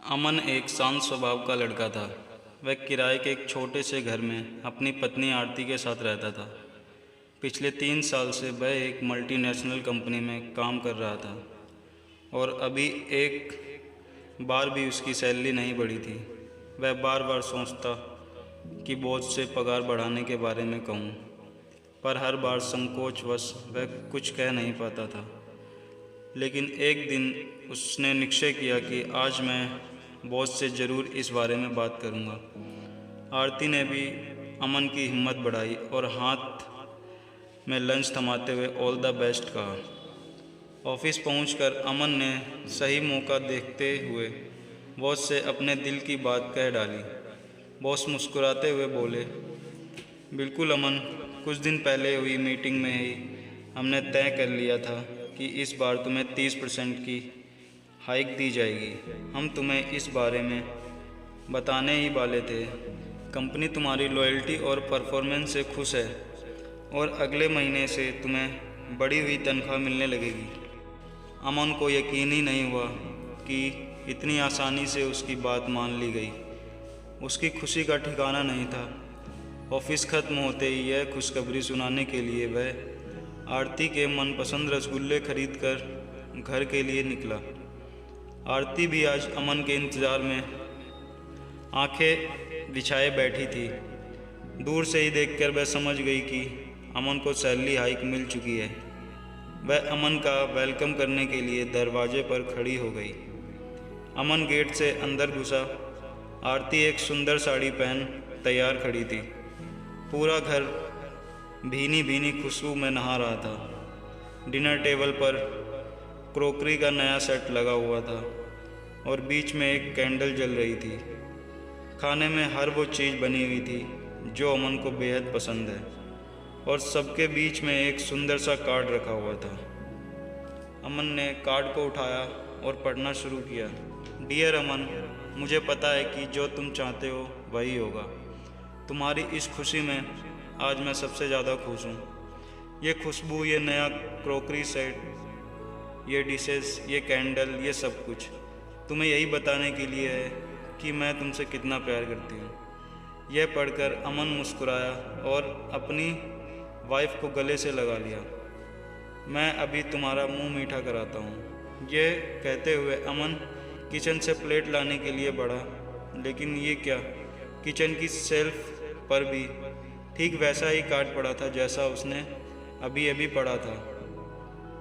अमन एक शांत स्वभाव का लड़का था। वह किराए के एक छोटे से घर में अपनी पत्नी आरती के साथ रहता था। पिछले 3 साल से वह एक मल्टीनेशनल कंपनी में काम कर रहा था और अभी एक बार भी उसकी सैलरी नहीं बढ़ी थी। वह बार बार सोचता कि बॉस से पगार बढ़ाने के बारे में कहूँ, पर हर बार संकोचवश वह कुछ कह नहीं पाता था। लेकिन एक दिन उसने निश्चय किया कि आज मैं बॉस से ज़रूर इस बारे में बात करूँगा। आरती ने भी अमन की हिम्मत बढ़ाई और हाथ में लंच थमाते हुए ऑल द बेस्ट कहा। ऑफिस पहुंचकर अमन ने सही मौका देखते हुए बॉस से अपने दिल की बात कह डाली। बॉस मुस्कुराते हुए बोले, बिल्कुल अमन, कुछ दिन पहले हुई मीटिंग में ही हमने तय कर लिया था कि इस बार तुम्हें 30% की हाइक दी जाएगी। हम तुम्हें इस बारे में बताने ही वाले थे। कंपनी तुम्हारी लॉयल्टी और परफॉर्मेंस से खुश है और अगले महीने से तुम्हें बढ़ी हुई तनख्वाह मिलने लगेगी। अमन को यकीन ही नहीं हुआ कि इतनी आसानी से उसकी बात मान ली गई। उसकी खुशी का ठिकाना नहीं था। ऑफिस ख़त्म होते ही यह खुशखबरी सुनाने के लिए वह आरती के मनपसंद रसगुल्ले खरीद कर घर के लिए निकला। आरती भी आज अमन के इंतज़ार में आंखें बिछाए बैठी थी। दूर से ही देखकर वह समझ गई कि अमन को सैलरी हाइक मिल चुकी है। वह अमन का वेलकम करने के लिए दरवाजे पर खड़ी हो गई। अमन गेट से अंदर घुसा। आरती एक सुंदर साड़ी पहन तैयार खड़ी थी। पूरा घर भीनी भीनी खुशबू में नहा रहा था। डिनर टेबल पर क्रोकरी का नया सेट लगा हुआ था और बीच में एक कैंडल जल रही थी। खाने में हर वो चीज़ बनी हुई थी जो अमन को बेहद पसंद है और सबके बीच में एक सुंदर सा कार्ड रखा हुआ था। अमन ने कार्ड को उठाया और पढ़ना शुरू किया। डियर अमन, मुझे पता है कि जो तुम चाहते हो वही होगा। तुम्हारी इस खुशी में आज मैं सबसे ज़्यादा खुश हूँ। ये खुशबू, ये नया क्रोकरी सेट, ये डिशेस, ये कैंडल, ये सब कुछ तुम्हें यही बताने के लिए है कि मैं तुमसे कितना प्यार करती हूँ। यह पढ़कर अमन मुस्कुराया और अपनी वाइफ को गले से लगा लिया। मैं अभी तुम्हारा मुंह मीठा कराता हूँ। ये कहते हुए अमन किचन से प्लेट लाने के लिए बढ़ा, लेकिन ये क्या, किचन की शेल्फ पर भी ठीक वैसा ही कार्ड पड़ा था जैसा उसने अभी अभी पढ़ा था।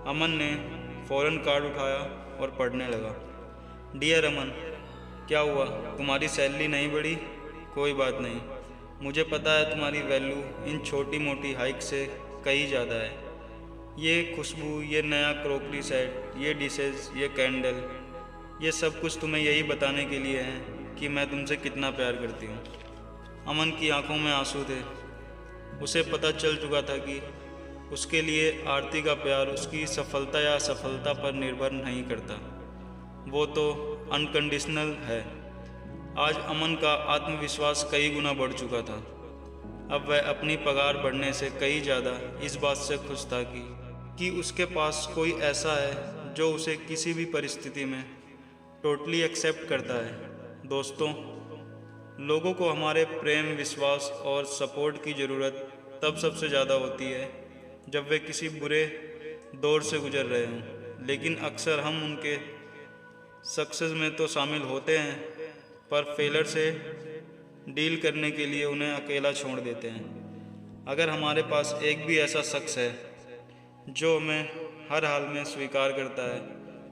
अमन ने फ़ौरन कार्ड उठाया और पढ़ने लगा। डियर अमन, क्या हुआ, तुम्हारी सैलरी नहीं बढ़ी? कोई बात नहीं, मुझे पता है तुम्हारी वैल्यू इन छोटी मोटी हाइक से कहीं ज़्यादा है। ये खुशबू, ये नया क्रोकरी सेट, ये डिशेस, ये कैंडल, ये सब कुछ तुम्हें यही बताने के लिए है कि मैं तुमसे कितना प्यार करती हूँ। अमन की आंखों में आंसू थे। उसे पता चल चुका था कि उसके लिए आरती का प्यार उसकी सफलता या असफलता पर निर्भर नहीं करता, वो तो अनकंडीशनल है। आज अमन का आत्मविश्वास कई गुना बढ़ चुका था। अब वह अपनी पगार बढ़ने से कई ज़्यादा इस बात से खुश था कि उसके पास कोई ऐसा है जो उसे किसी भी परिस्थिति में टोटली एक्सेप्ट करता है। दोस्तों, लोगों को हमारे प्रेम, विश्वास और सपोर्ट की ज़रूरत तब सबसे ज़्यादा होती है जब वे किसी बुरे दौर से गुजर रहे हों। लेकिन अक्सर हम उनके सक्सेस में तो शामिल होते हैं, पर फेलर से डील करने के लिए उन्हें अकेला छोड़ देते हैं। अगर हमारे पास एक भी ऐसा शख्स है जो हमें हर हाल में स्वीकार करता है,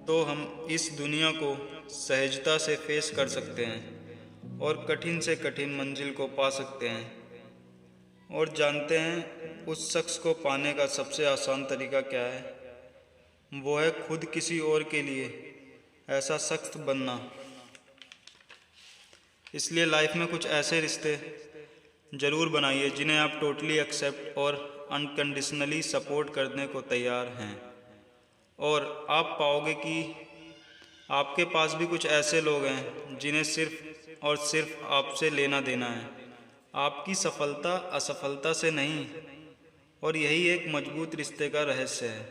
तो हम इस दुनिया को सहजता से फेस कर सकते हैं और कठिन से कठिन मंजिल को पा सकते हैं। और जानते हैं उस शख्स को पाने का सबसे आसान तरीका क्या है? वो है खुद किसी और के लिए ऐसा शख्स बनना। इसलिए लाइफ में कुछ ऐसे रिश्ते ज़रूर बनाइए जिन्हें आप टोटली एक्सेप्ट और अनकंडीशनली सपोर्ट करने को तैयार हैं। और आप पाओगे कि आपके पास भी कुछ ऐसे लोग हैं जिन्हें सिर्फ और सिर्फ आपसे लेना देना है, आपकी सफलता असफलता से नहीं। और यही एक मजबूत रिश्ते का रहस्य है।